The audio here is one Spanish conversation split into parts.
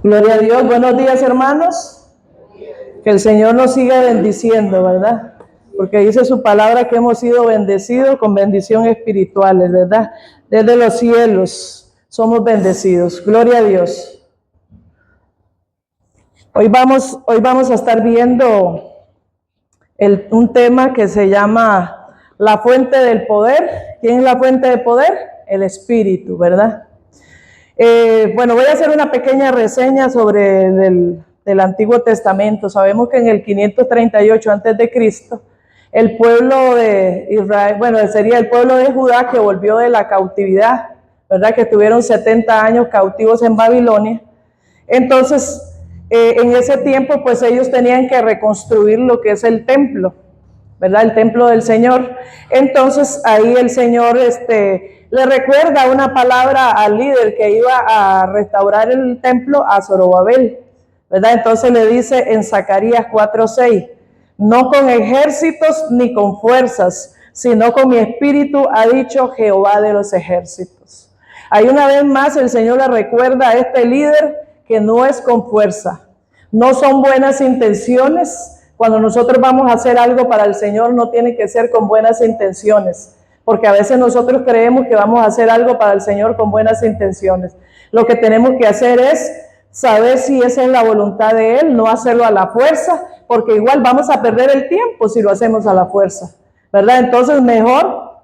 Gloria a Dios. Buenos días, hermanos. Que el Señor nos siga bendiciendo, ¿verdad? Porque dice su palabra que hemos sido bendecidos con bendición espirituales, ¿verdad? Desde los cielos somos bendecidos. Gloria a Dios. Hoy vamos a estar viendo un tema que se llama la fuente del poder. ¿Quién es la fuente del poder? El Espíritu, ¿verdad? Bueno, voy a hacer una pequeña reseña sobre del Antiguo Testamento. Sabemos que en el 538 a.C., el pueblo de Israel, bueno, sería el pueblo de Judá que volvió de la cautividad, ¿verdad? Que estuvieron 70 años cautivos en Babilonia. Entonces, en ese tiempo, pues ellos tenían que reconstruir lo que es el templo, ¿verdad? El templo del Señor. Entonces, ahí el Señor, le recuerda una palabra al líder que iba a restaurar el templo, a Zorobabel, ¿verdad? Entonces le dice en Zacarías 4:6, no con ejércitos ni con fuerzas, sino con mi espíritu, ha dicho Jehová de los ejércitos. Ahí una vez más el Señor le recuerda a este líder que no es con fuerza, no son buenas intenciones. Cuando nosotros vamos a hacer algo para el Señor, no tiene que ser con buenas intenciones, porque a veces nosotros creemos que vamos a hacer algo para el Señor con buenas intenciones. Lo que tenemos que hacer es saber si esa es la voluntad de Él, no hacerlo a la fuerza, porque igual vamos a perder el tiempo si lo hacemos a la fuerza, ¿verdad? Entonces mejor,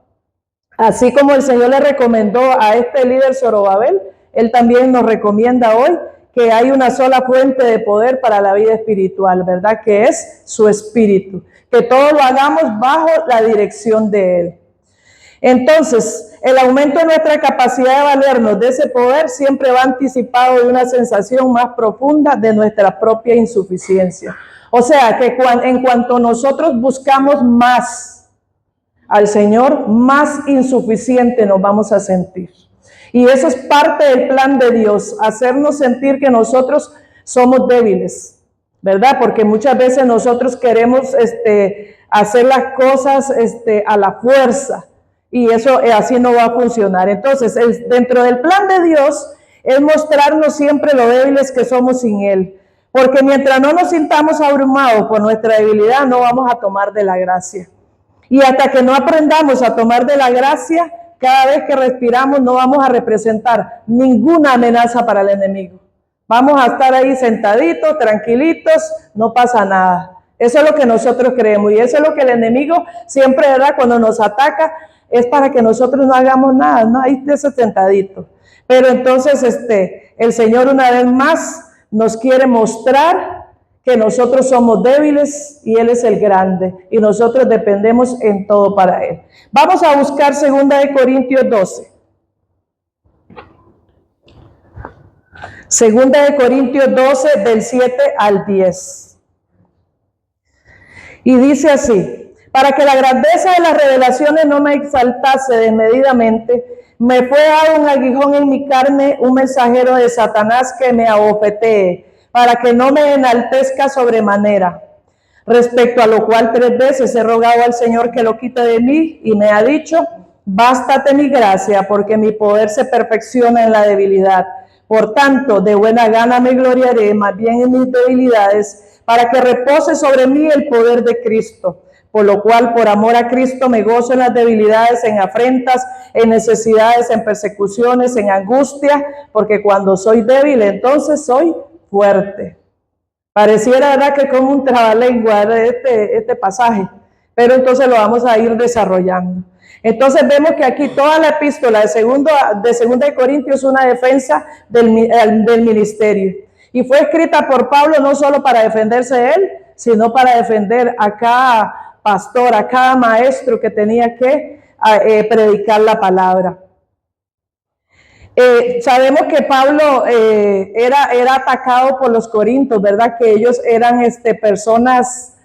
así como el Señor le recomendó a este líder Zorobabel, Él también nos recomienda hoy que hay una sola fuente de poder para la vida espiritual, ¿verdad? Que es su Espíritu. Que todo lo hagamos bajo la dirección de Él. Entonces, el aumento de nuestra capacidad de valernos de ese poder siempre va anticipado de una sensación más profunda de nuestra propia insuficiencia. O sea, que en cuanto nosotros buscamos más al Señor, más insuficiente nos vamos a sentir. Y eso es parte del plan de Dios, hacernos sentir que nosotros somos débiles, ¿verdad? Porque muchas veces nosotros queremos hacer las cosas a la fuerza, y eso así no va a funcionar. Entonces, dentro del plan de Dios es mostrarnos siempre lo débiles que somos sin Él, porque mientras no nos sintamos abrumados por nuestra debilidad, no vamos a tomar de la gracia. Y hasta que no aprendamos a tomar de la gracia, cada vez que respiramos no vamos a representar ninguna amenaza para el enemigo. Vamos a estar ahí sentaditos, tranquilitos, no pasa nada. Eso es lo que nosotros creemos, y eso es lo que el enemigo siempre, ¿verdad? Cuando nos ataca, es para que nosotros no hagamos nada, ¿no? Ahí esté sentadito. Pero entonces el Señor una vez más nos quiere mostrar que nosotros somos débiles y Él es el grande, y nosotros dependemos en todo para Él. Vamos a buscar 2 Corintios 12. 2 Corintios 12, del 7 al 10. Y dice así: para que la grandeza de las revelaciones no me exaltase desmedidamente, me fue dado un aguijón en mi carne, un mensajero de Satanás que me abofetee, para que no me enaltezca sobremanera. Respecto a lo cual 3 veces he rogado al Señor que lo quite de mí, y me ha dicho: bástate mi gracia, porque mi poder se perfecciona en la debilidad. Por tanto, de buena gana me gloriaré más bien en mis debilidades, para que repose sobre mí el poder de Cristo. Por lo cual, por amor a Cristo, me gozo en las debilidades, en afrentas, en necesidades, en persecuciones, en angustia, porque cuando soy débil, entonces soy fuerte. Pareciera, ¿verdad?, que como un trabalengua este pasaje, pero entonces lo vamos a ir desarrollando. Entonces vemos que aquí toda la epístola de 2 Corintios es una defensa del ministerio. Y fue escrita por Pablo no solo para defenderse de él, sino para defender a cada pastor, a cada maestro que tenía que predicar la palabra. Sabemos que Pablo era atacado por los corintios, ¿verdad? Que ellos eran personas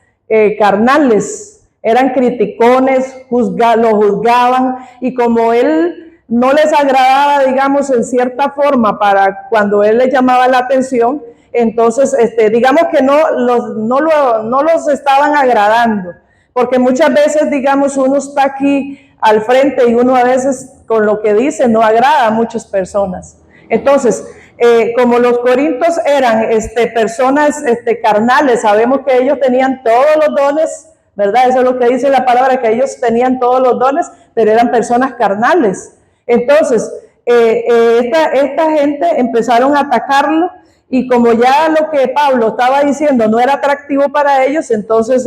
carnales, eran criticones, lo juzgaban, y como él no les agradaba, digamos, en cierta forma, para cuando él les llamaba la atención, entonces digamos que no los estaban agradando, porque muchas veces, digamos, uno está aquí al frente y uno a veces con lo que dice no agrada a muchas personas. Entonces, como los corintios eran personas carnales, sabemos que ellos tenían todos los dones, ¿verdad? Eso es lo que dice la palabra, que ellos tenían todos los dones, pero eran personas carnales. Entonces, esta gente empezaron a atacarlo, y como ya lo que Pablo estaba diciendo no era atractivo para ellos, entonces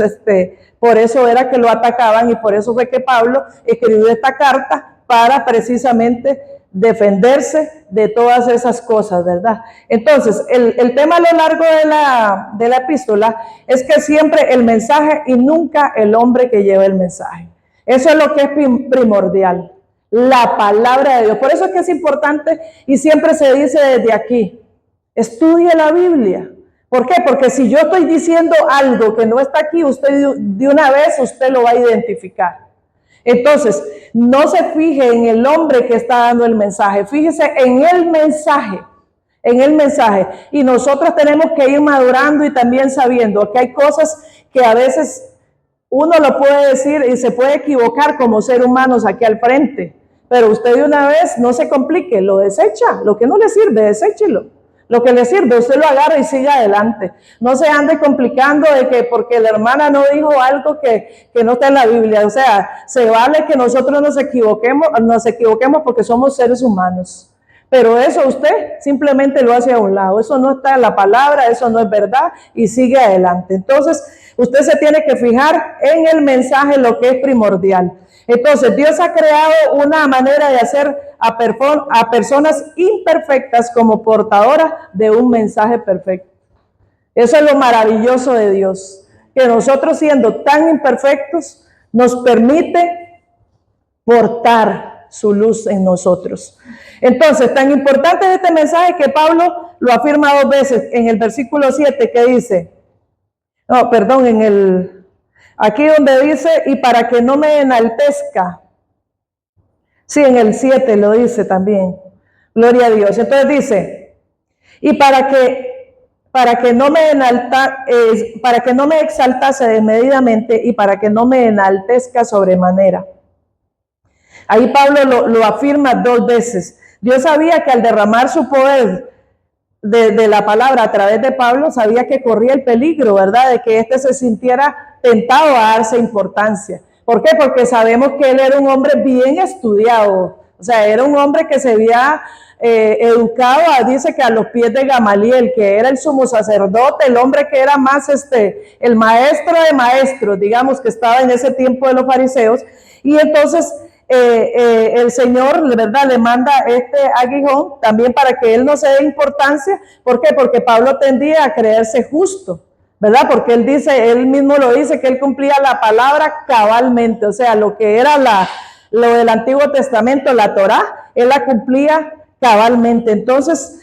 por eso era que lo atacaban, y por eso fue que Pablo escribió esta carta para precisamente defenderse de todas esas cosas, ¿verdad? Entonces, el tema a lo largo de la epístola es que siempre el mensaje y nunca el hombre que lleva el mensaje. Eso es lo que es primordial, la palabra de Dios. Por eso es que es importante, y siempre se dice desde aquí, estudie la Biblia. ¿Por qué? Porque si yo estoy diciendo algo que no está aquí, usted de una vez usted lo va a identificar. Entonces, no se fije en el hombre que está dando el mensaje, fíjese en el mensaje, en el mensaje. Y nosotros tenemos que ir madurando y también sabiendo que hay cosas que a veces uno lo puede decir y se puede equivocar como ser humanos aquí al frente, pero usted de una vez no se complique, lo desecha, lo que no le sirve, deséchelo. Lo que le sirve, usted lo agarra y sigue adelante. No se ande complicando de que porque la hermana no dijo algo que no está en la Biblia. O sea, se vale que nosotros nos equivoquemos porque somos seres humanos. Pero eso usted simplemente lo hace a un lado. Eso no está en la palabra, eso no es verdad, y sigue adelante. Entonces, usted se tiene que fijar en el mensaje, lo que es primordial. Entonces, Dios ha creado una manera de hacer a personas imperfectas como portadoras de un mensaje perfecto. Eso es lo maravilloso de Dios, que nosotros siendo tan imperfectos nos permite portar su luz en nosotros. Entonces, tan importante es este mensaje que Pablo lo afirma 2 veces en el versículo 7, que dice, aquí donde dice, y para que no me enaltezca. Sí, en el 7 lo dice también. Gloria a Dios. Entonces dice, y para que no me exaltase desmedidamente y para que no me enaltezca sobremanera. Ahí Pablo lo afirma 2 veces. Dios sabía que al derramar su poder de la palabra a través de Pablo, sabía que corría el peligro, ¿verdad? De que se sintiera tentado a darse importancia. ¿Por qué? Porque sabemos que él era un hombre bien estudiado. O sea, era un hombre que se había educado, dice que a los pies de Gamaliel, que era el sumo sacerdote, el hombre que era más el maestro de maestros, digamos, que estaba en ese tiempo de los fariseos. Y entonces el Señor, ¿verdad?, le manda este aguijón también para que él no se dé importancia. ¿Por qué? Porque Pablo tendía a creerse justo, ¿verdad? Porque él mismo lo dice, que él cumplía la palabra cabalmente. O sea, lo que era lo del Antiguo Testamento, la Torá, él la cumplía cabalmente. Entonces,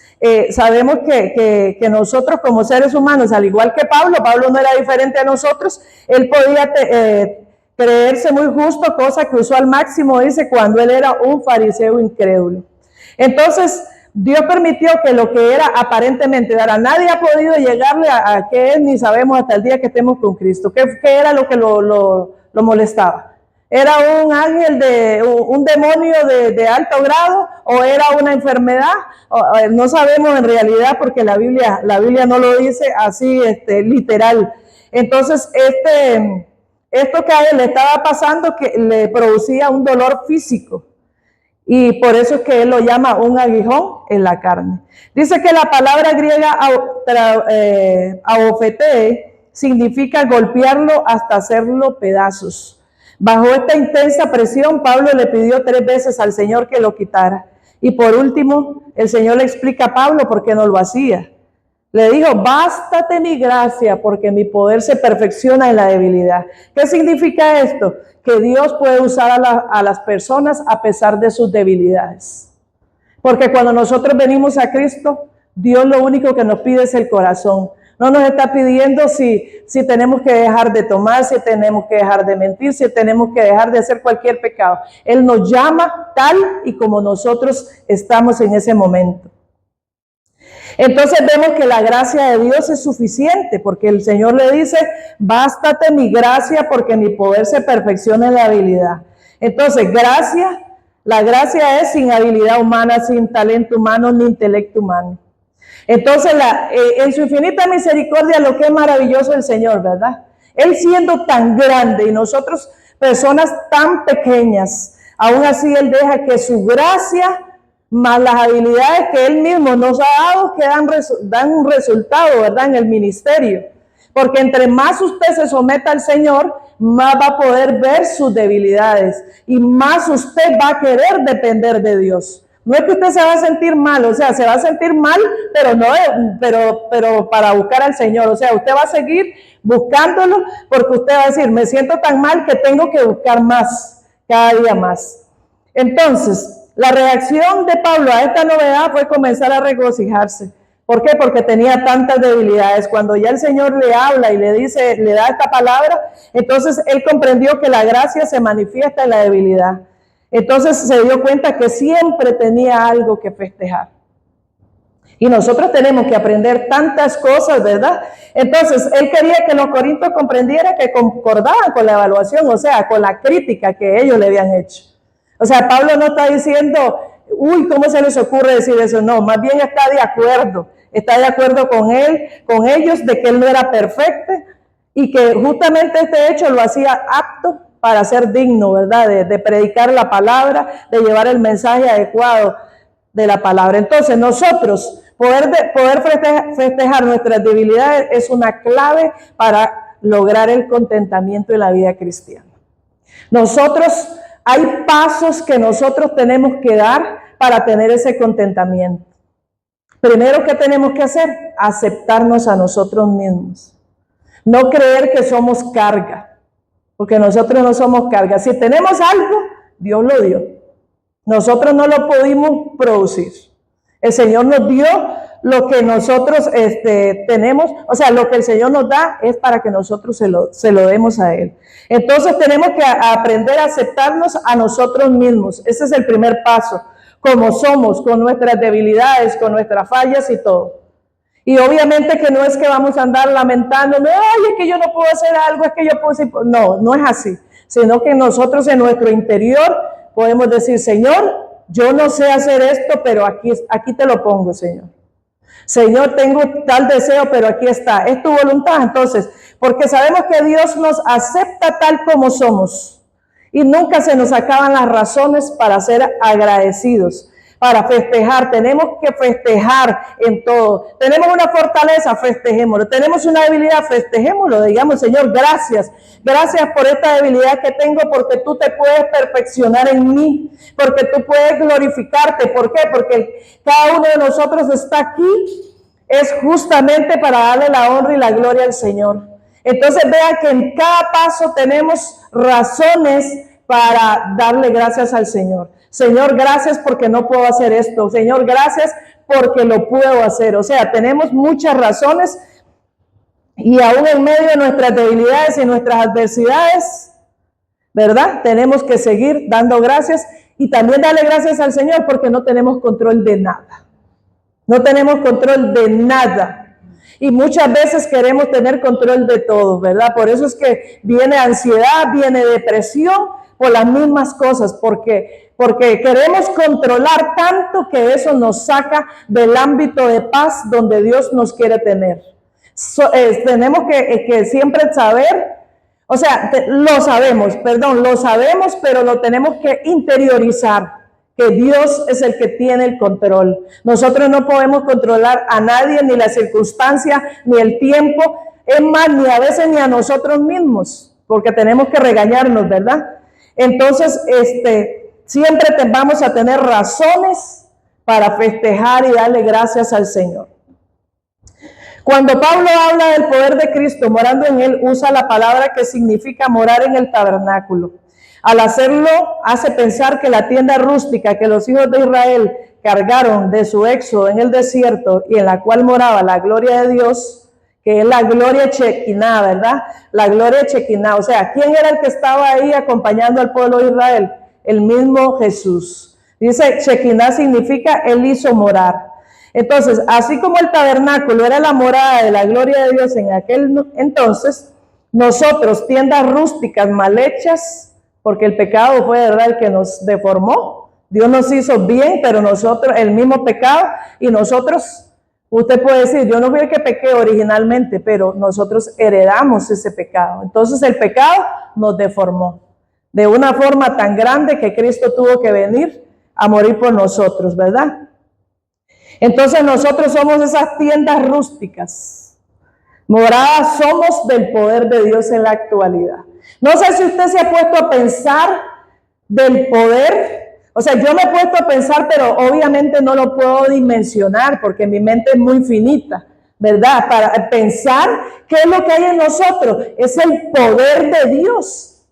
sabemos que nosotros como seres humanos, al igual que Pablo no era diferente a nosotros, él podía creerse muy justo, cosa que usó al máximo, dice, cuando él era un fariseo incrédulo. Entonces, Dios permitió que lo que era aparentemente, nadie ha podido llegarle a qué es, ni sabemos hasta el día que estemos con Cristo. ¿Qué era lo que lo molestaba? ¿Era un ángel, un demonio de alto grado, o era una enfermedad? No sabemos en realidad, porque la Biblia no lo dice así literal. Entonces, esto que a él le estaba pasando, que le producía un dolor físico, y por eso es que él lo llama un aguijón en la carne. Dice que la palabra griega abofete significa golpearlo hasta hacerlo pedazos. Bajo esta intensa presión, Pablo le pidió 3 veces al Señor que lo quitara. Y por último, el Señor le explica a Pablo por qué no lo hacía. Le dijo, bástate mi gracia, porque mi poder se perfecciona en la debilidad. ¿Qué significa esto? Que Dios puede usar a las personas a pesar de sus debilidades. Porque cuando nosotros venimos a Cristo, Dios lo único que nos pide es el corazón. No nos está pidiendo si tenemos que dejar de tomar, si tenemos que dejar de mentir, si tenemos que dejar de hacer cualquier pecado. Él nos llama tal y como nosotros estamos en ese momento. Entonces vemos que la gracia de Dios es suficiente, porque el Señor le dice, bástate mi gracia, porque mi poder se perfecciona en la habilidad. Entonces, la gracia es sin habilidad humana, sin talento humano, ni intelecto humano. Entonces, en su infinita misericordia, lo que es maravilloso el Señor, ¿verdad? Él siendo tan grande y nosotros personas tan pequeñas, aún así Él deja que su gracia más las habilidades que Él mismo nos ha dado que dan un resultado, ¿verdad? En el ministerio. Porque entre más usted se someta al Señor, más va a poder ver sus debilidades y más usted va a querer depender de Dios. No es que usted se va a sentir mal, o sea, se va a sentir mal, pero no, pero para buscar al Señor. O sea, usted va a seguir buscándolo porque usted va a decir, me siento tan mal que tengo que buscar más, cada día más. Entonces, la reacción de Pablo a esta novedad fue comenzar a regocijarse. ¿Por qué? Porque tenía tantas debilidades. Cuando ya el Señor le habla y le dice, le da esta palabra, entonces él comprendió que la gracia se manifiesta en la debilidad. Entonces se dio cuenta que siempre tenía algo que festejar. Y nosotros tenemos que aprender tantas cosas, ¿verdad? Entonces, él quería que los corintios comprendieran que concordaban con la evaluación, o sea, con la crítica que ellos le habían hecho. O sea, Pablo no está diciendo, uy, ¿cómo se les ocurre decir eso? No, más bien está de acuerdo con él, con ellos, de que él no era perfecto y que justamente este hecho lo hacía apto para ser digno, ¿verdad? De predicar la palabra, de llevar el mensaje adecuado de la palabra. Entonces, nosotros poder festejar nuestras debilidades es una clave para lograr el contentamiento en la vida cristiana. Nosotros, hay pasos que nosotros tenemos que dar para tener ese contentamiento. Primero, ¿qué tenemos que hacer? Aceptarnos a nosotros mismos. No creer que somos carga, porque nosotros no somos carga. Si tenemos algo, Dios lo dio. Nosotros no lo pudimos producir. El Señor nos dio lo que nosotros tenemos, o sea, lo que el Señor nos da es para que nosotros se lo demos a Él. Entonces tenemos que aprender a aceptarnos a nosotros mismos. Ese es el primer paso, como somos, con nuestras debilidades, con nuestras fallas y todo. Y obviamente que no es que vamos a andar lamentándonos, ay, es que yo no puedo hacer algo, es que yo puedo hacer... No, no es así, sino que nosotros en nuestro interior podemos decir, Señor, yo no sé hacer esto, pero aquí te lo pongo, Señor. Señor, tengo tal deseo, pero aquí está. Es tu voluntad, entonces, porque sabemos que Dios nos acepta tal como somos y nunca se nos acaban las razones para ser agradecidos, para festejar. Tenemos que festejar en todo. Tenemos una fortaleza, festejémoslo. Tenemos una debilidad, festejémoslo. Digamos, Señor, gracias. Gracias por esta debilidad que tengo, porque tú te puedes perfeccionar en mí, porque tú puedes glorificarte. ¿Por qué? Porque cada uno de nosotros está aquí, es justamente para darle la honra y la gloria al Señor. Entonces vea que en cada paso tenemos razones para darle gracias al Señor. Señor, gracias porque no puedo hacer esto. Señor, gracias porque lo puedo hacer. O sea, tenemos muchas razones y aún en medio de nuestras debilidades y nuestras adversidades, ¿verdad? Tenemos que seguir dando gracias y también darle gracias al Señor porque no tenemos control de nada. No tenemos control de nada. Y muchas veces queremos tener control de todo, ¿verdad? Por eso es que viene ansiedad, viene depresión por las mismas cosas, porque queremos controlar tanto que eso nos saca del ámbito de paz donde Dios nos quiere tener. Tenemos que siempre saber, o sea, lo sabemos, pero lo tenemos que interiorizar, que Dios es el que tiene el control. Nosotros no podemos controlar a nadie, ni la circunstancia, ni el tiempo, es más, ni a veces ni a nosotros mismos, porque tenemos que regañarnos, ¿verdad? Entonces, siempre vamos a tener razones para festejar y darle gracias al Señor. Cuando Pablo habla del poder de Cristo morando en él, usa la palabra que significa morar en el tabernáculo. Al hacerlo, hace pensar que la tienda rústica que los hijos de Israel cargaron de su éxodo en el desierto y en la cual moraba la gloria de Dios, que es la gloria Shekinah, ¿verdad? La gloria Shekinah. O sea, ¿quién era el que estaba ahí acompañando al pueblo de Israel? El mismo Jesús. Dice, Shekinah significa Él hizo morar. Entonces, así como el tabernáculo era la morada de la gloria de Dios en aquel entonces, nosotros, tiendas rústicas mal hechas, porque el pecado fue, ¿verdad?, el que nos deformó. Dios nos hizo bien, pero nosotros, el mismo pecado, y nosotros Usted puede decir, yo no fui el que pequé originalmente, pero nosotros heredamos ese pecado. Entonces el pecado nos deformó de una forma tan grande que Cristo tuvo que venir a morir por nosotros, ¿verdad? Entonces nosotros somos esas tiendas rústicas. Moradas somos del poder de Dios en la actualidad. No sé si usted se ha puesto a pensar del poder. O sea, yo me he puesto a pensar, pero obviamente no lo puedo dimensionar porque mi mente es muy finita, ¿verdad? Para pensar qué es lo que hay en nosotros. Es el poder de Dios.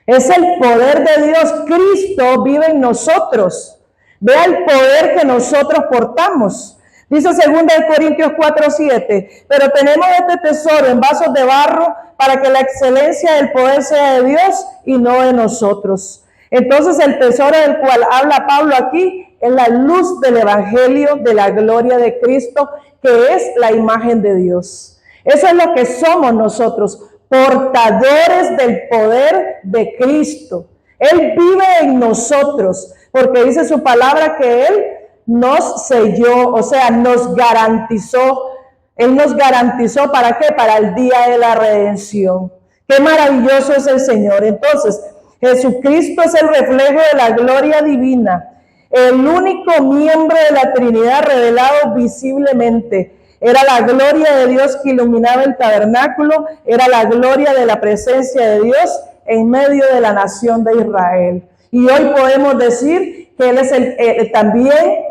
Es el poder de Dios. Cristo vive en nosotros. Vea el poder que nosotros portamos. Dice 2 Corintios 4:7, pero tenemos este tesoro en vasos de barro para que la excelencia del poder sea de Dios y no de nosotros. Entonces el tesoro del cual habla Pablo aquí es la luz del evangelio de la gloria de Cristo, que es la imagen de Dios. Eso es lo que somos nosotros, portadores del poder de Cristo. Él vive en nosotros, porque dice su palabra que Él nos selló, o sea, nos garantizó. Él nos garantizó, ¿para qué? Para el día de la redención. Qué maravilloso es el Señor. Entonces, Jesucristo es el reflejo de la gloria divina, el único miembro de la Trinidad revelado visiblemente. Era la gloria de Dios que iluminaba el tabernáculo, era la gloria de la presencia de Dios en medio de la nación de Israel. Y hoy podemos decir que Él es también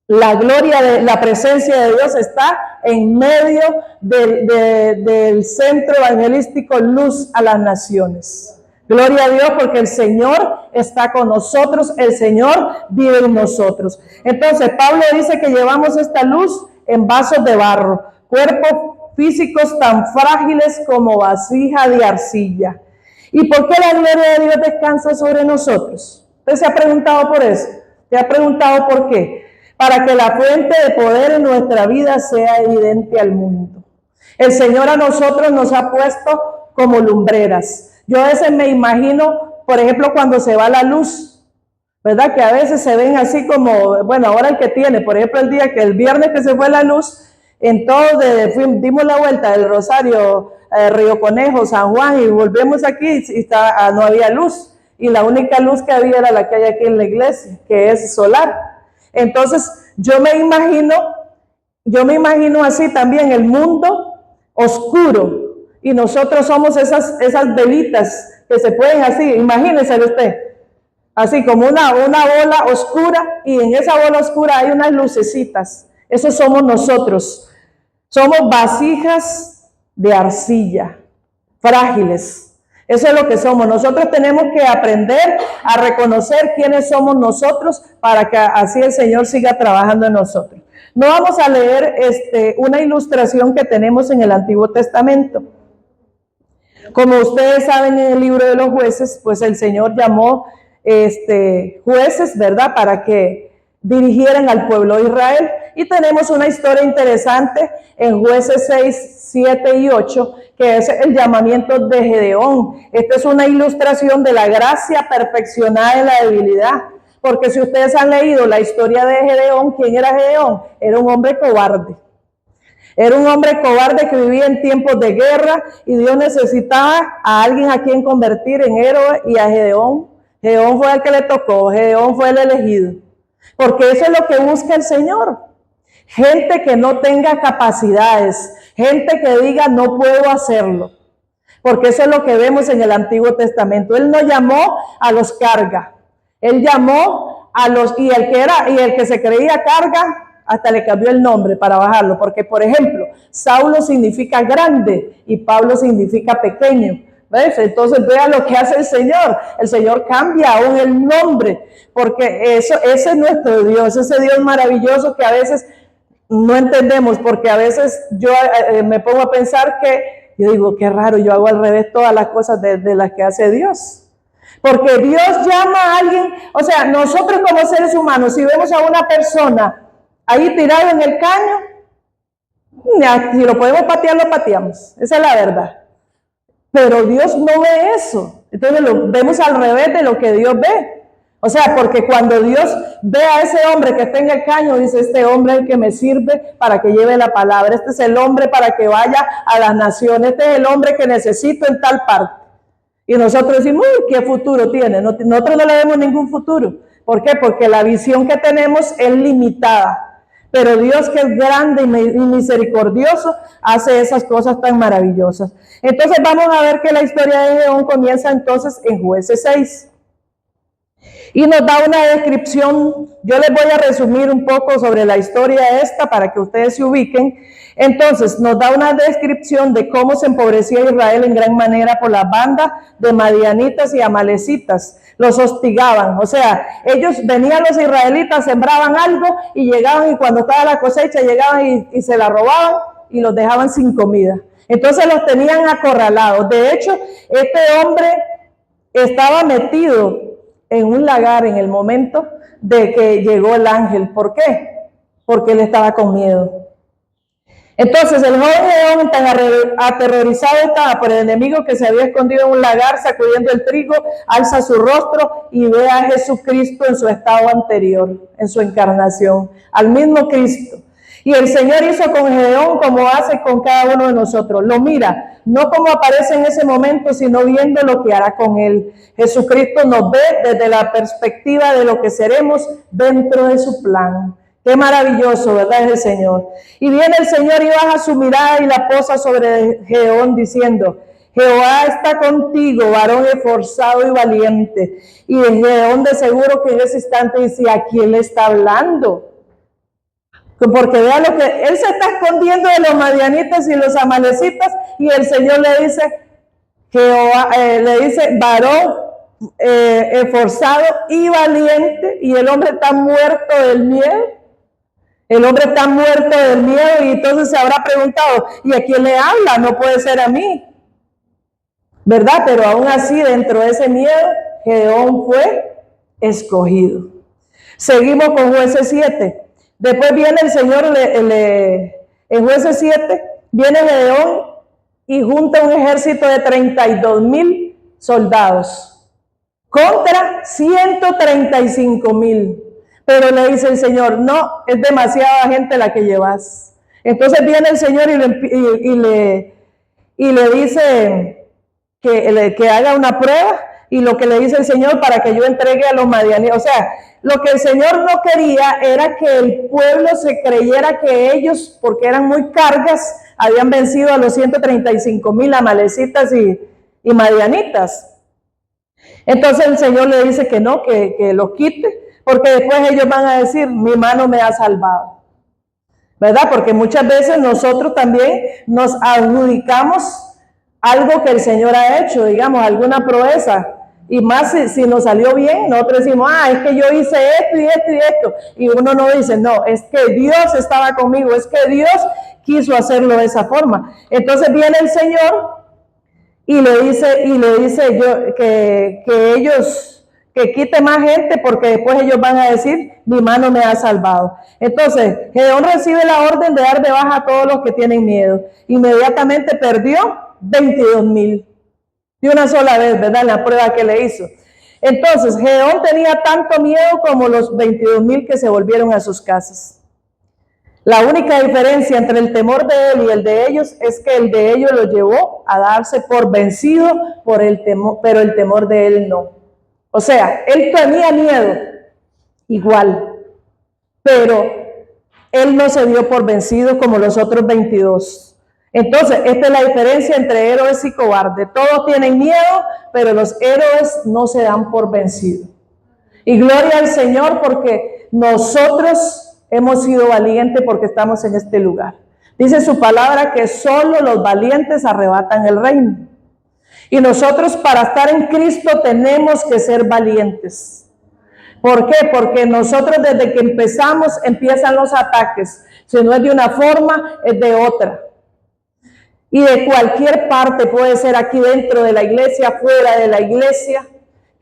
la gloria de la presencia de Dios está en medio del centro evangelístico Luz a las Naciones. Gloria a Dios porque el Señor está con nosotros, el Señor vive en nosotros. Entonces Pablo dice que llevamos esta luz en vasos de barro, cuerpos físicos tan frágiles como vasija de arcilla. ¿Y por qué la gloria de Dios descansa sobre nosotros? ¿Usted se ha preguntado por eso? ¿Se ha preguntado por qué? Para que la fuente de poder en nuestra vida sea evidente al mundo. El Señor a nosotros nos ha puesto como lumbreras. Yo a veces me imagino, por ejemplo, cuando se va la luz, ¿verdad? Que a veces se ven así como, bueno, ahora el que tiene, por ejemplo, el viernes que se fue la luz, entonces dimos la vuelta del Rosario, Río Conejo, San Juan, y volvemos aquí y no había luz. Y la única luz que había era la que hay aquí en la iglesia, que es solar. Entonces, yo me imagino así también el mundo oscuro. Y nosotros somos esas velitas que se pueden así, imagínese usted, así como una bola oscura, y en esa bola oscura hay unas lucecitas. Eso somos nosotros. Somos vasijas de arcilla, frágiles. Eso es lo que somos. Nosotros tenemos que aprender a reconocer quiénes somos nosotros para que así el Señor siga trabajando en nosotros. No vamos a leer una ilustración que tenemos en el Antiguo Testamento. Como ustedes saben, en el libro de los jueces, pues el Señor llamó jueces, ¿verdad?, para que dirigieran al pueblo de Israel. Y tenemos una historia interesante en Jueces 6, 7 y 8, que es el llamamiento de Gedeón. Esta es una ilustración de la gracia perfeccionada en la debilidad. Porque si ustedes han leído la historia de Gedeón, ¿quién era Gedeón? Era un hombre cobarde. Era un hombre cobarde que vivía en tiempos de guerra y Dios necesitaba a alguien a quien convertir en héroe, y a Gedeón fue el que le tocó, Gedeón fue el elegido. Porque eso es lo que busca el Señor. Gente que no tenga capacidades, gente que diga no puedo hacerlo. Porque eso es lo que vemos en el Antiguo Testamento. Él no llamó a los carga. Él llamó a los, y el que se creía carga, hasta le cambió el nombre para bajarlo, porque por ejemplo, Saulo significa grande y Pablo significa pequeño. ¿Ves? Entonces vea lo que hace el Señor cambia aún el nombre, porque ese es nuestro Dios, ese Dios maravilloso que a veces no entendemos, porque a veces yo me pongo a pensar que, yo digo, qué raro, yo hago al revés todas las cosas de las que hace Dios. Porque Dios llama a alguien, o sea, nosotros como seres humanos, si vemos a una persona ahí tirado en el caño, si lo podemos patear, lo pateamos. Esa es la verdad. Pero Dios no ve eso. Entonces lo vemos al revés de lo que Dios ve. O sea, porque cuando Dios ve a ese hombre que está en el caño, dice, este hombre es el que me sirve para que lleve la palabra, este es el hombre para que vaya a las naciones, este es el hombre que necesito en tal parte. Y nosotros decimos, uy, ¿qué futuro tiene? Nosotros no le vemos ningún futuro. ¿Por qué? Porque la visión que tenemos es limitada. Pero Dios, que es grande y misericordioso, hace esas cosas tan maravillosas. Entonces vamos a ver que la historia de Gedeón comienza entonces en Jueces 6. Y nos da una descripción. Yo les voy a resumir un poco sobre la historia esta para que ustedes se ubiquen. Entonces, nos da una descripción de cómo se empobrecía Israel en gran manera por la banda de madianitas y amalecitas. Los hostigaban, o sea, ellos venían los israelitas, sembraban algo y llegaban, y cuando estaba la cosecha llegaban y se la robaban y los dejaban sin comida. Entonces los tenían acorralados. De hecho, este hombre estaba metido en un lagar en el momento de que llegó el ángel. ¿Por qué? Porque él estaba con miedo. Entonces el joven Gedeón, tan aterrorizado estaba por el enemigo que se había escondido en un lagar sacudiendo el trigo, alza su rostro y ve a Jesucristo en su estado anterior, en su encarnación, al mismo Cristo. Y el Señor hizo con Gedeón como hace con cada uno de nosotros. Lo mira, no como aparece en ese momento, sino viendo lo que hará con él. Jesucristo nos ve desde la perspectiva de lo que seremos dentro de su plan. Qué maravilloso, ¿verdad? Es el Señor. Y viene el Señor y baja su mirada y la posa sobre Gedeón diciendo, Jehová está contigo, varón esforzado y valiente. Y Gedeón de seguro que en ese instante dice, ¿a quién le está hablando? Porque vea lo que, él se está escondiendo de los madianitas y los amalecitas, y el Señor le dice, Jehová, le dice, varón esforzado y valiente, y el hombre está muerto del miedo. El hombre está muerto del miedo, y entonces se habrá preguntado, ¿y a quién le habla? No puede ser a mí, ¿verdad? Pero aún así, dentro de ese miedo, Gedeón fue escogido. Seguimos con Jueces 7. Después viene el Señor, en Jueces 7, viene Gedeón y junta un ejército de 32,000 soldados contra 135,000. Pero le dice el Señor, no, es demasiada gente la que llevas. Entonces viene el Señor y le dice que haga una prueba, y lo que le dice el Señor para que yo entregue a los madianitas. O sea, lo que el Señor no quería era que el pueblo se creyera que ellos, porque eran muy cargas, habían vencido a los 135,000 amalecitas y madianitas. Entonces el Señor le dice que no, que los quite, porque después ellos van a decir, mi mano me ha salvado, ¿verdad? Porque muchas veces nosotros también nos adjudicamos algo que el Señor ha hecho, digamos, alguna proeza, y más si nos salió bien, nosotros decimos, es que yo hice esto y esto y esto, y uno no dice, no, es que Dios estaba conmigo, es que Dios quiso hacerlo de esa forma. Entonces viene el Señor y le dice yo, que ellos, que quite más gente, porque después ellos van a decir, mi mano me ha salvado. Entonces, Gedeón recibe la orden de dar de baja a todos los que tienen miedo. Inmediatamente perdió 22,000. De una sola vez, ¿verdad? En la prueba que le hizo. Entonces, Gedeón tenía tanto miedo como los 22,000 que se volvieron a sus casas. La única diferencia entre el temor de él y el de ellos es que el de ellos lo llevó a darse por vencido por el temor, pero el temor de él no. O sea, él tenía miedo igual, pero él no se dio por vencido como los otros 22. Entonces, esta es la diferencia entre héroes y cobardes. Todos tienen miedo, pero los héroes no se dan por vencidos. Y gloria al Señor, porque nosotros hemos sido valientes porque estamos en este lugar. Dice su palabra que solo los valientes arrebatan el reino. Y nosotros, para estar en Cristo, tenemos que ser valientes. ¿Por qué? Porque nosotros desde que empezamos empiezan los ataques. Si no es de una forma, es de otra. Y de cualquier parte, puede ser aquí dentro de la iglesia, fuera de la iglesia,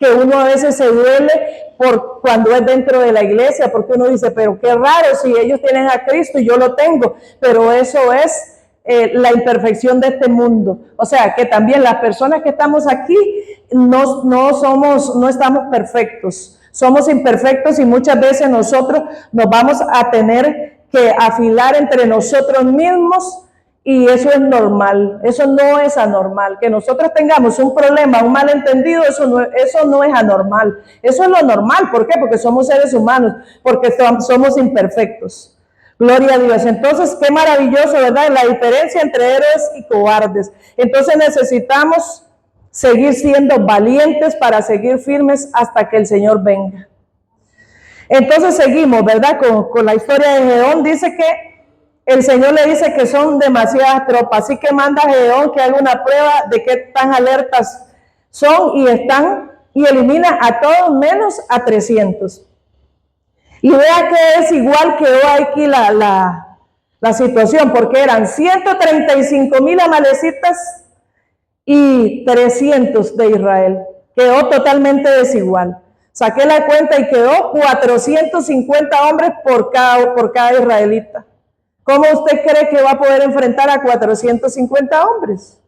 que uno a veces se duele por cuando es dentro de la iglesia, porque uno dice, pero qué raro, si ellos tienen a Cristo y yo lo tengo, pero eso es la imperfección de este mundo. O sea, que también las personas que estamos aquí no estamos perfectos. Somos imperfectos y muchas veces nosotros nos vamos a tener que afilar entre nosotros mismos, y eso es normal, eso no es anormal. Que nosotros tengamos un problema, un malentendido, eso no es anormal, eso es lo normal. ¿Por qué? Porque somos seres humanos, porque somos imperfectos. Gloria a Dios. Entonces, qué maravilloso, ¿verdad? La diferencia entre héroes y cobardes. Entonces necesitamos seguir siendo valientes para seguir firmes hasta que el Señor venga. Entonces seguimos, ¿verdad? Con la historia de Gedeón. Dice que el Señor le dice que son demasiadas tropas, así que manda a Gedeón que haga una prueba de qué tan alertas son, y elimina a todos menos a 300. Y vea que es igual que hoy aquí la situación, porque eran 135,000 amalecitas y 300 de Israel. Quedó totalmente desigual. Saqué la cuenta y quedó 450 hombres por cada israelita. ¿Cómo usted cree que va a poder enfrentar a 450 hombres?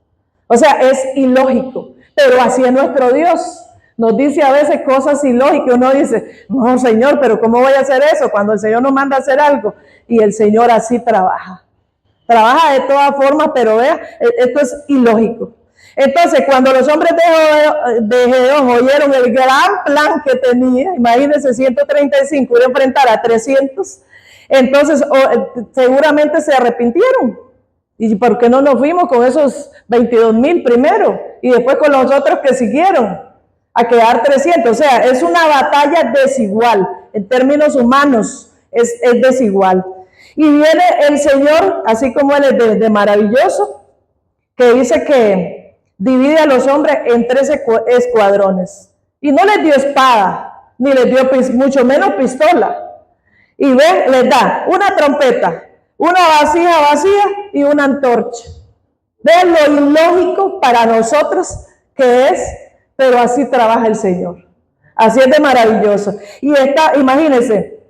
O sea, es ilógico, pero así es nuestro Dios. Nos dice a veces cosas ilógicas. Uno dice, no, Señor, pero ¿cómo voy a hacer eso cuando el Señor nos manda a hacer algo? Y el Señor así trabaja. Trabaja de todas formas, pero vea, esto es ilógico. Entonces, cuando los hombres de Gedeón oyeron el gran plan que tenía, imagínense, 135, iba a enfrentar a 300, entonces seguramente se arrepintieron. ¿Y por qué no nos fuimos con esos 22,000 primero? Y después con los otros que siguieron, a quedar 300. O sea, es una batalla desigual. En términos humanos, es desigual. Y viene el Señor, así como Él es de maravilloso, que dice que divide a los hombres en 13 escuadrones. Y no les dio espada, ni les dio mucho menos pistola. Y ve, les da una trompeta, una vasija vacía y una antorcha. Ven lo ilógico para nosotros que es, pero así trabaja el Señor. Así es de maravilloso. Y imagínense,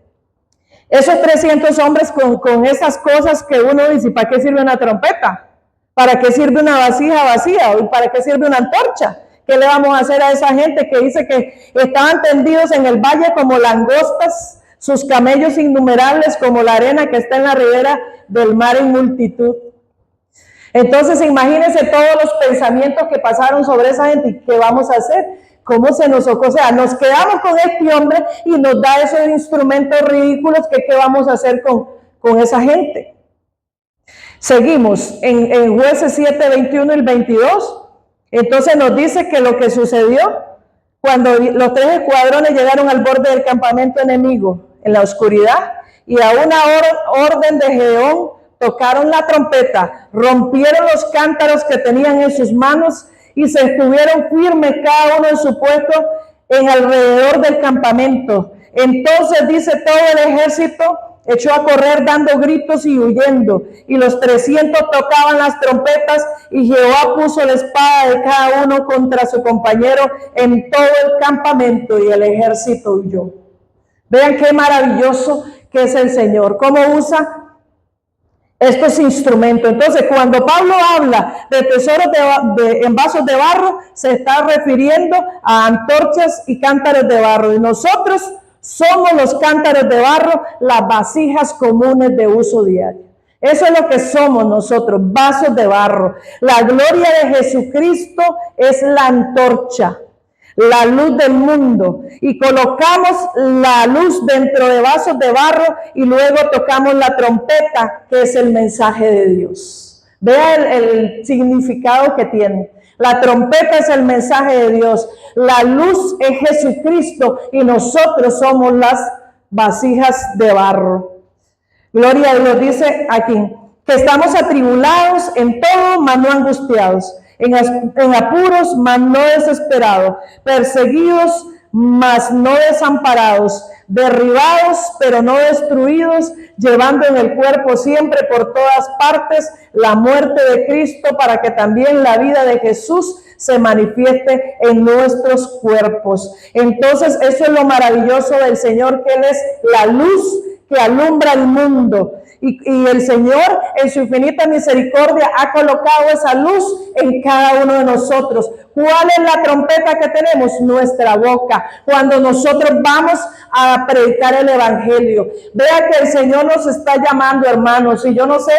esos 300 hombres con esas cosas que uno dice, ¿para qué sirve una trompeta? ¿Para qué sirve una vasija vacía? ¿Para qué sirve una antorcha? ¿Qué le vamos a hacer a esa gente que dice que estaban tendidos en el valle como langostas, sus camellos innumerables como la arena que está en la ribera del mar en multitud? Entonces imagínense todos los pensamientos que pasaron sobre esa gente. ¿Qué vamos a hacer? ¿Cómo se nos ocurre? O sea, nos quedamos con este hombre y nos da esos instrumentos ridículos. ¿Qué vamos a hacer con esa gente? Seguimos en Jueces 7, 21 y 22. Entonces nos dice que lo que sucedió cuando los 3 escuadrones llegaron al borde del campamento enemigo en la oscuridad, y a una orden de Gedeón tocaron la trompeta, rompieron los cántaros que tenían en sus manos y se estuvieron firmes cada uno en su puesto en alrededor del campamento. Entonces dice, todo el ejército echó a correr dando gritos y huyendo, y los 300 tocaban las trompetas, y Jehová puso la espada de cada uno contra su compañero en todo el campamento, y el ejército huyó. Vean qué maravilloso que es el Señor, cómo usa estos instrumentos. Entonces, cuando Pablo habla de tesoros en vasos de barro, se está refiriendo a antorchas y cántaros de barro. Y nosotros somos los cántaros de barro, las vasijas comunes de uso diario. Eso es lo que somos nosotros, vasos de barro. La gloria de Jesucristo es la antorcha, la luz del mundo, y colocamos la luz dentro de vasos de barro y luego tocamos la trompeta, que es el mensaje de Dios. Vea el significado que tiene. La trompeta es el mensaje de Dios, la luz es Jesucristo y nosotros somos las vasijas de barro. Gloria a Dios. Dice aquí que estamos atribulados en todo, mas no angustiados, en apuros, mas no desesperados, perseguidos, mas no desamparados, derribados, pero no destruidos, llevando en el cuerpo siempre por todas partes la muerte de Cristo, para que también la vida de Jesús se manifieste en nuestros cuerpos. Entonces, eso es lo maravilloso del Señor, que Él es la luz que alumbra el mundo. Y el Señor, en su infinita misericordia, ha colocado esa luz en cada uno de nosotros. ¿Cuál es la trompeta que tenemos? Nuestra boca. Cuando nosotros vamos a predicar el evangelio. Vea que el Señor nos está llamando, hermanos. Y yo no sé,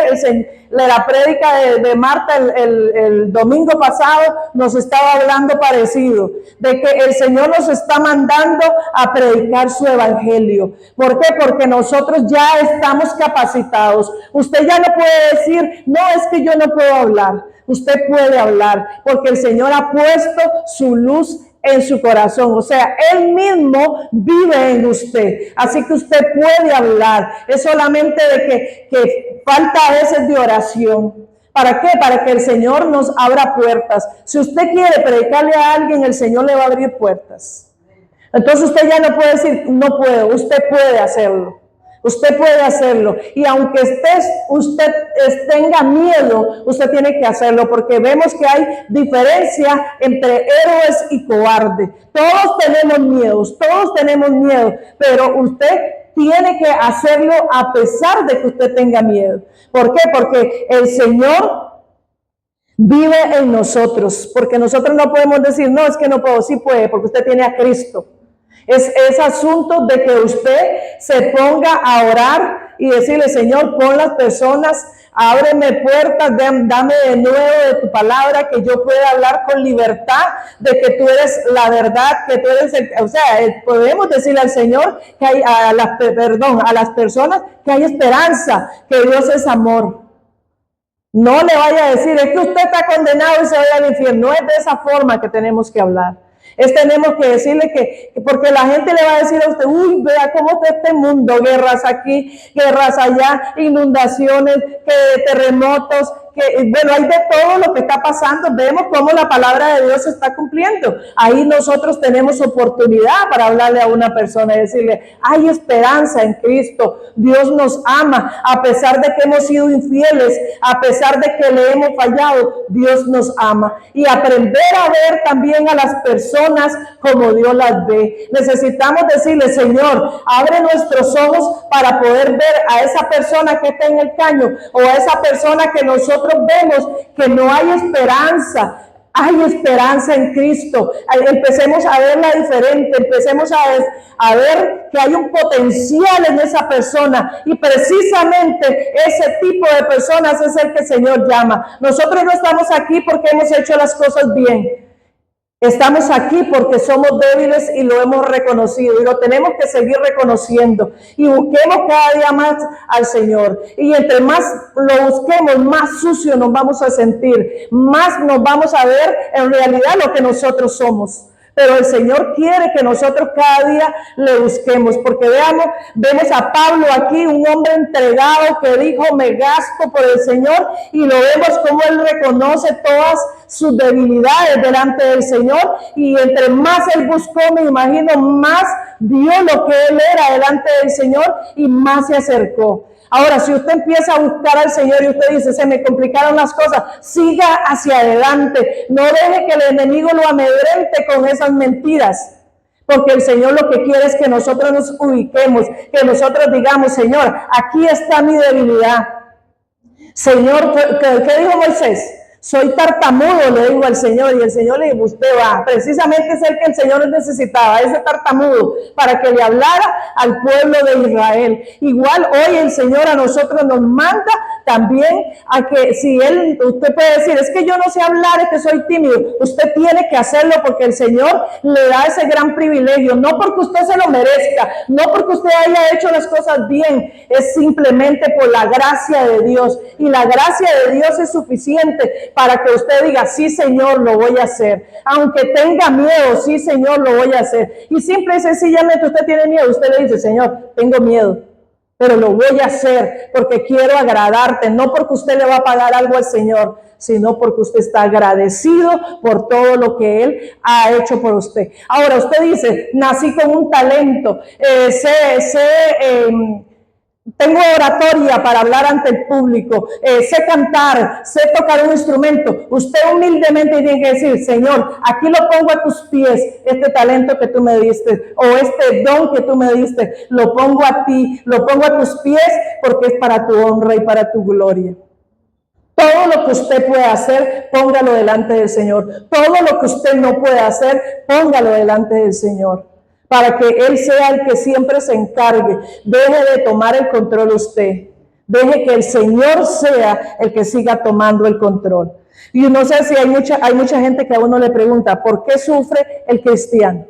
la prédica de Marta el domingo pasado nos estaba hablando parecido. De que el Señor nos está mandando a predicar su evangelio. ¿Por qué? Porque nosotros ya estamos capacitados. Usted ya no puede decir, no, es que yo no puedo hablar. Usted puede hablar porque el Señor ha puesto su luz en su corazón, o sea, Él mismo vive en usted, así que usted puede hablar. Es solamente de que falta a veces de oración. ¿Para qué? Para que el Señor nos abra puertas. Si usted quiere predicarle a alguien, el Señor le va a abrir puertas. Entonces usted ya no puede decir, no puedo, usted puede hacerlo. Usted puede hacerlo. Y aunque usted tenga miedo, usted tiene que hacerlo, porque vemos que hay diferencia entre héroes y cobardes. Todos tenemos miedo, pero usted tiene que hacerlo a pesar de que usted tenga miedo. ¿Por qué? Porque el Señor vive en nosotros, porque nosotros no podemos decir, no, es que no puedo. Sí puede, porque usted tiene a Cristo. Es asunto de que usted se ponga a orar y decirle, Señor, pon las personas, ábreme puertas, dame de nuevo de tu palabra, que yo pueda hablar con libertad, de que tú eres la verdad, que tú eres podemos decirle al Señor que hay, a las personas que hay esperanza, que Dios es amor. No le vaya a decir, es que usted está condenado y se vaya al infierno. No es de esa forma que tenemos que hablar. Tenemos que decirle que, porque la gente le va a decir a usted, uy, vea cómo está este mundo, guerras aquí, guerras allá, inundaciones, terremotos, bueno, hay de todo lo que está pasando. Vemos cómo la palabra de Dios se está cumpliendo. Ahí nosotros tenemos oportunidad para hablarle a una persona y decirle, hay esperanza en Cristo, Dios nos ama, a pesar de que hemos sido infieles, a pesar de que le hemos fallado, Dios nos ama. Y aprender a ver también a las personas como Dios las ve. Necesitamos decirle, Señor, abre nuestros ojos para poder ver a esa persona que está en el caño, o a esa persona que nosotros vemos que no hay esperanza. Hay esperanza en Cristo. Empecemos a verla diferente, empecemos a ver que hay un potencial en esa persona, y precisamente ese tipo de personas es el que el Señor llama. Nosotros no estamos aquí porque hemos hecho las cosas bien. Estamos aquí porque somos débiles y lo hemos reconocido, y lo tenemos que seguir reconociendo, y busquemos cada día más al Señor. Y entre más lo busquemos, más sucio nos vamos a sentir, más nos vamos a ver en realidad lo que nosotros somos. Pero el Señor quiere que nosotros cada día le busquemos, porque vemos a Pablo aquí, un hombre entregado que dijo, me gasto por el Señor, y lo vemos como él reconoce todas sus debilidades delante del Señor, y entre más él buscó, me imagino, más vio lo que él era delante del Señor y más se acercó. Ahora, si usted empieza a buscar al Señor y usted dice, se me complicaron las cosas, siga hacia adelante. No deje que el enemigo lo amedrente con esas mentiras. Porque el Señor lo que quiere es que nosotros nos ubiquemos, que nosotros digamos, Señor, aquí está mi debilidad. Señor, ¿qué dijo Moisés? Soy tartamudo, le dijo al Señor, y el Señor le dijo, usted va. Precisamente es el que el Señor necesitaba, ese tartamudo, para que le hablara al pueblo de Israel. Igual hoy el Señor a nosotros nos manda también a que usted puede decir, es que yo no sé hablar, es que soy tímido. Usted tiene que hacerlo porque el Señor le da ese gran privilegio, no porque usted se lo merezca, no porque usted haya hecho las cosas bien, es simplemente por la gracia de Dios, y la gracia de Dios es suficiente para que usted diga, sí Señor, lo voy a hacer, aunque tenga miedo, sí Señor, lo voy a hacer. Y simple y sencillamente usted tiene miedo, usted le dice, Señor, tengo miedo, pero lo voy a hacer porque quiero agradarte, no porque usted le va a pagar algo al Señor, sino porque usted está agradecido por todo lo que Él ha hecho por usted. Ahora usted dice, nací con un talento, tengo oratoria para hablar ante el público, sé cantar, sé tocar un instrumento. Usted humildemente tiene que decir, Señor, aquí lo pongo a tus pies, este talento que tú me diste, o este don que tú me diste, lo pongo a ti, lo pongo a tus pies, porque es para tu honra y para tu gloria. Todo lo que usted puede hacer, póngalo delante del Señor. Todo lo que usted no puede hacer, póngalo delante del Señor. Para que Él sea el que siempre se encargue. Deje de tomar el control usted. Deje que el Señor sea el que siga tomando el control. Y no sé si hay mucha gente que a uno le pregunta, ¿por qué sufre el cristiano?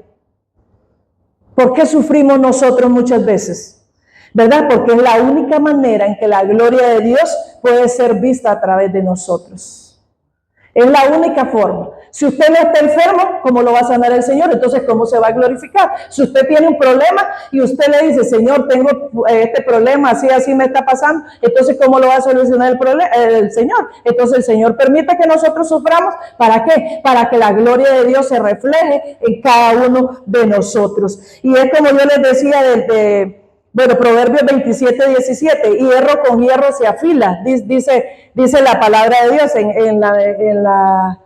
¿Por qué sufrimos nosotros muchas veces? ¿Verdad? Porque es la única manera en que la gloria de Dios puede ser vista a través de nosotros. Es la única forma. Si usted no está enfermo, ¿cómo lo va a sanar el Señor? Entonces, ¿cómo se va a glorificar? Si usted tiene un problema y usted le dice, Señor, tengo este problema, así me está pasando, entonces, ¿cómo lo va a solucionar el Señor? Entonces, el Señor permite que nosotros suframos. ¿Para qué? Para que la gloria de Dios se refleje en cada uno de nosotros. Y es como yo les decía Proverbios 27:17, hierro con hierro se afila, dice la palabra de Dios. En la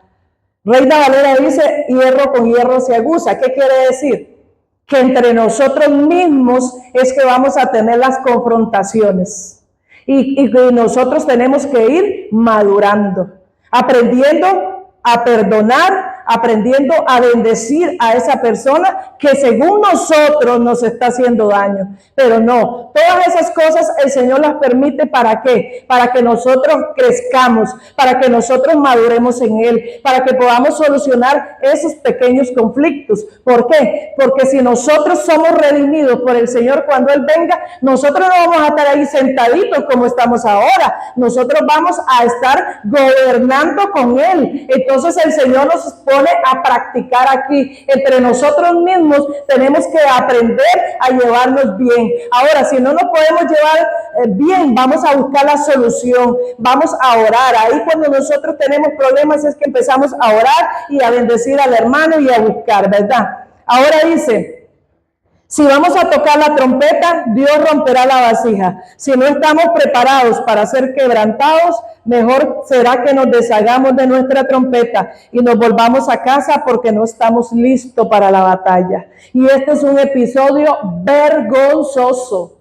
Reina Valera dice, hierro con hierro se aguza. ¿Qué quiere decir? Que entre nosotros mismos es que vamos a tener las confrontaciones. Y nosotros tenemos que ir madurando, aprendiendo a perdonar, aprendiendo a bendecir a esa persona que según nosotros nos está haciendo daño. Pero no, todas esas cosas el Señor las permite. ¿Para qué? Para que nosotros crezcamos, para que nosotros maduremos en Él, para que podamos solucionar esos pequeños conflictos. ¿Por qué? Porque si nosotros somos redimidos por el Señor cuando Él venga, nosotros no vamos a estar ahí sentaditos como estamos ahora. Nosotros vamos a estar gobernando con Él. Entonces el Señor nos pone a practicar aquí. Entre nosotros mismos tenemos que aprender a llevarnos bien. Ahora, si no nos podemos llevar bien, vamos a buscar la solución, vamos a orar. Ahí cuando nosotros tenemos problemas es que empezamos a orar y a bendecir al hermano y a buscar, ¿verdad? Ahora dice, si vamos a tocar la trompeta, Dios romperá la vasija. Si no estamos preparados para ser quebrantados, mejor será que nos deshagamos de nuestra trompeta y nos volvamos a casa porque no estamos listos para la batalla. Y este es un episodio vergonzoso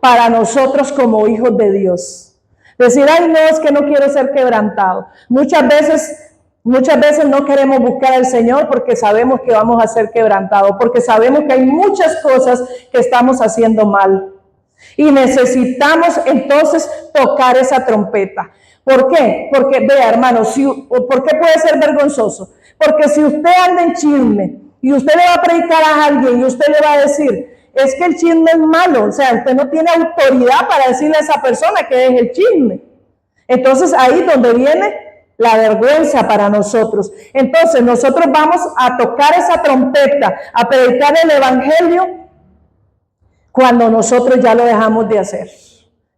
para nosotros como hijos de Dios. Decir, ay, no, es que no quiero ser quebrantado. Muchas veces no queremos buscar al Señor porque sabemos que vamos a ser quebrantados, porque sabemos que hay muchas cosas que estamos haciendo mal. Y necesitamos entonces tocar esa trompeta. ¿Por qué? Porque, vea, hermano, ¿por qué puede ser vergonzoso? Porque si usted anda en chisme y usted le va a predicar a alguien y usted le va a decir, es que el chisme es malo, o sea, usted no tiene autoridad para decirle a esa persona que es el chisme. Entonces ahí donde viene la vergüenza para nosotros. Entonces nosotros vamos a tocar esa trompeta, a predicar el evangelio cuando nosotros ya lo dejamos de hacer.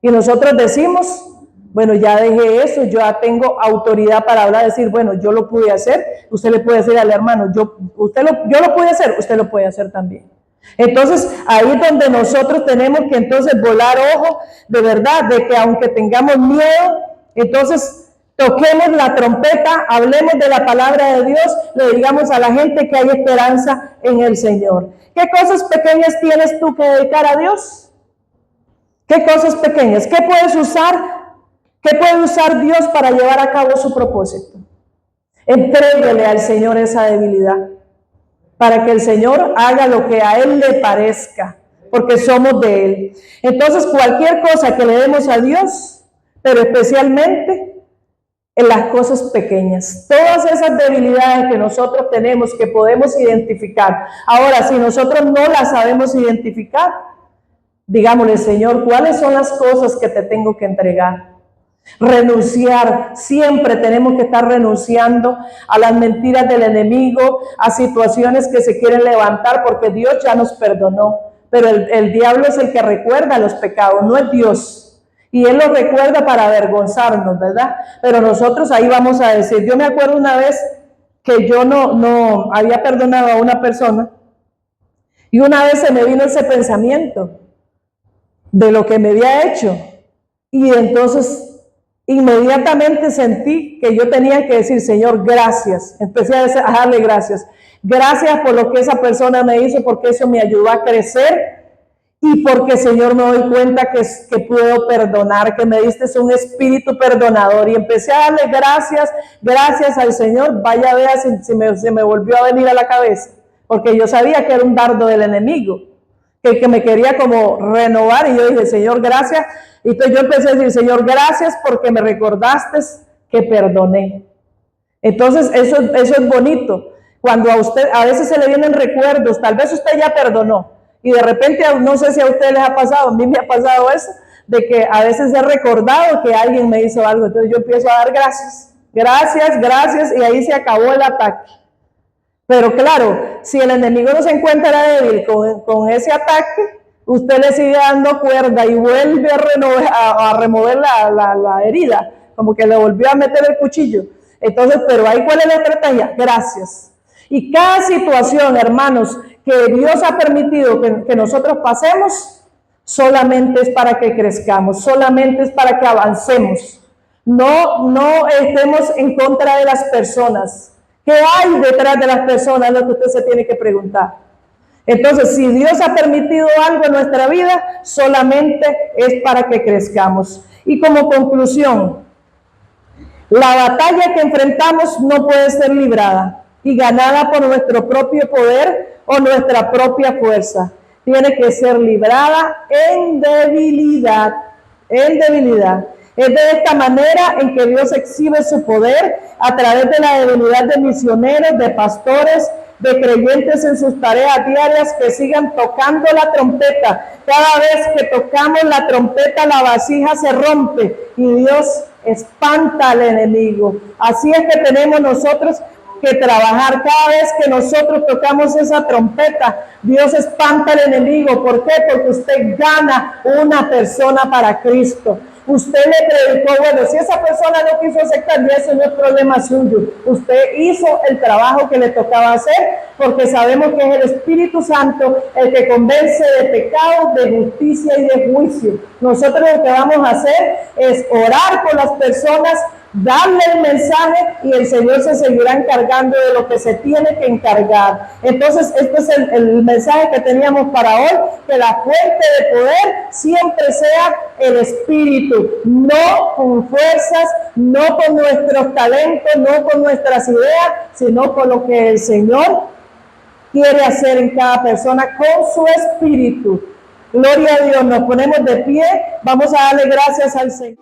Y nosotros decimos, bueno, ya dejé eso, yo ya tengo autoridad para hablar, decir, bueno, yo lo pude hacer. Usted le puede decir al hermano, yo lo pude hacer, usted lo puede hacer también. Entonces, ahí es donde nosotros tenemos que entonces volar ojo, de verdad, de que aunque tengamos miedo, entonces toquemos la trompeta, hablemos de la palabra de Dios, le digamos a la gente que hay esperanza en el Señor. ¿Qué cosas pequeñas tienes tú que dedicar a Dios? ¿Qué cosas pequeñas? ¿Qué puede usar Dios para llevar a cabo su propósito? Entréguele al Señor esa debilidad, para que el Señor haga lo que a Él le parezca, porque somos de Él. Entonces, cualquier cosa que le demos a Dios, pero especialmente en las cosas pequeñas, todas esas debilidades que nosotros tenemos, que podemos identificar. Ahora, si nosotros no las sabemos identificar, digámosle, Señor, ¿cuáles son las cosas que te tengo que entregar? Renunciar, siempre tenemos que estar renunciando a las mentiras del enemigo, a situaciones que se quieren levantar, porque Dios ya nos perdonó, pero el diablo es el que recuerda los pecados, no es Dios, y Él los recuerda para avergonzarnos, ¿verdad? Pero nosotros ahí vamos a decir, yo me acuerdo una vez que yo no había perdonado a una persona, y una vez se me vino ese pensamiento de lo que me había hecho, y entonces inmediatamente sentí que yo tenía que decir, Señor, gracias. Empecé a darle gracias. Gracias por lo que esa persona me hizo, porque eso me ayudó a crecer Y porque, Señor, me doy cuenta que puedo perdonar, que me diste un espíritu perdonador. Y empecé a darle gracias al Señor. Vaya, vea si se me volvió a venir a la cabeza. Porque yo sabía que era un dardo del enemigo, que me quería como renovar. Y yo dije, Señor, gracias. Y entonces yo empecé a decir, Señor, gracias porque me recordaste que perdoné. Entonces, eso es bonito. Cuando a usted, a veces se le vienen recuerdos, tal vez usted ya perdonó. Y de repente, no sé si a ustedes les ha pasado, a mí me ha pasado eso, de que a veces he recordado que alguien me hizo algo. Entonces yo empiezo a dar gracias, y ahí se acabó el ataque. Pero claro, si el enemigo no se encuentra débil con ese ataque, usted le sigue dando cuerda y vuelve a remover la herida, como que le volvió a meter el cuchillo. Entonces, pero ahí, ¿cuál es la estrategia? Gracias. Y cada situación, hermanos, que Dios ha permitido que nosotros pasemos, solamente es para que crezcamos, solamente es para que avancemos. No estemos en contra de las personas. ¿Qué hay detrás de las personas? Es lo que usted se tiene que preguntar. Entonces, si Dios ha permitido algo en nuestra vida, solamente es para que crezcamos. Y como conclusión, la batalla que enfrentamos no puede ser librada y ganada por nuestro propio poder o nuestra propia fuerza. Tiene que ser librada en debilidad, en debilidad. Es de esta manera en que Dios exhibe su poder a través de la debilidad de misioneros, de pastores, de creyentes en sus tareas diarias que sigan tocando la trompeta. Cada vez que tocamos la trompeta, la vasija se rompe y Dios espanta al enemigo. Así es que tenemos nosotros que trabajar. Cada vez que nosotros tocamos esa trompeta, Dios espanta al enemigo. ¿Por qué? Porque usted gana una persona para Cristo. Usted le predicó, bueno, si esa persona no quiso aceptar, eso no es problema suyo. Usted hizo el trabajo que le tocaba hacer, porque sabemos que es el Espíritu Santo el que convence de pecado, de justicia y de juicio. Nosotros lo que vamos a hacer es orar por las personas, darle el mensaje y el Señor se seguirá encargando de lo que se tiene que encargar. Entonces, este es el mensaje que teníamos para hoy, que la fuente de poder siempre sea el Espíritu, no con fuerzas, no con nuestros talentos, no con nuestras ideas, sino con lo que el Señor quiere hacer en cada persona con su Espíritu. Gloria a Dios, nos ponemos de pie, vamos a darle gracias al Señor.